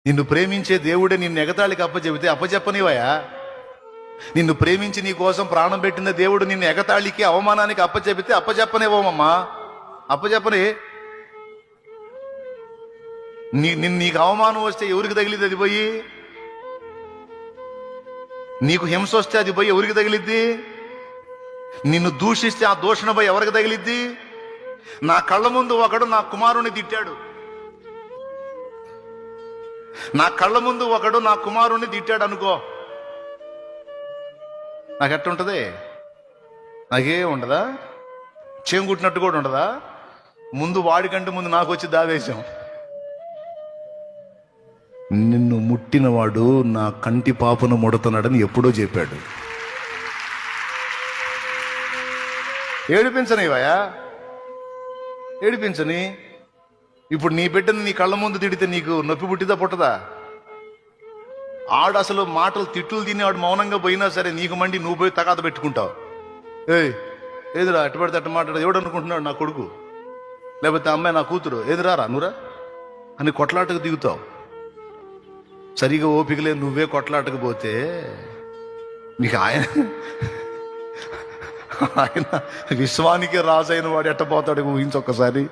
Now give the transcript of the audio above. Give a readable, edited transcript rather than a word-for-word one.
నిన్ను ప్రేమించే దేవుడే నిన్ను ఎగతాళికి అప్పచెబితే అప్పచెప్పనివయా? నిన్ను ప్రేమించి నీ కోసం ప్రాణం పెట్టిన దేవుడు నిన్ను ఎగతాళికి అవమానానికి అప్పచెబితే అప్పచెప్పనివ్వమమ్మా, అప్పచెప్పని. నీకు అవమానం వస్తే ఎవరికి తగిలిద్ది? అది పోయి నీకు హింస వస్తే అది పోయి ఎవరికి తగిలిద్ది? నిన్ను దూషిస్తే ఆ దూషణ పోయి ఎవరికి తగిలిద్ది? నా కళ్ళ ముందు ఒకడు నా కుమారుని తిట్టాడు, నా కళ్ళ ముందు ఒకడు నా కుమారుణ్ణి తిట్టాడు అనుకో, నాకెట్టుంటది? నాకే ఉండదా? చేంగుట్టినట్టు కూడా ఉండదా? ముందు వాడికంటే ముందు నాకు వచ్చి దావేశం. నిన్ను ముట్టినవాడు నా కంటి పాపను ముడతన్నాడని ఎప్పుడో చెప్పాడు. ఏడిపించనివయా, ఏడిపించని. ఇప్పుడు నీ బిడ్డని నీ కళ్ళ ముందు తిడితే నీకు నొప్పి పుట్టిదా పుట్టదా? ఆడు అసలు మాటలు తిట్టులు తిని ఆడు మౌనంగా పోయినా సరే నీకు మండి నువ్వు పోయి తగాద పెట్టుకుంటావు. ఏదిరా అట్టు పడితే అట్టు మాట్లాడు, ఎవడు అనుకుంటున్నాడు నా కొడుకు, లేకపోతే అమ్మాయి నా కూతురు, ఏదిరారా నువ్వురా అని కొట్లాటకు దిగుతావు. సరిగా ఓపికలే నువ్వే కొట్లాటకు పోతే నీకు ఆయన విశ్వానికి రాజైన వాడు ఎట్టపోతాడు ఊహించొక్కసారి.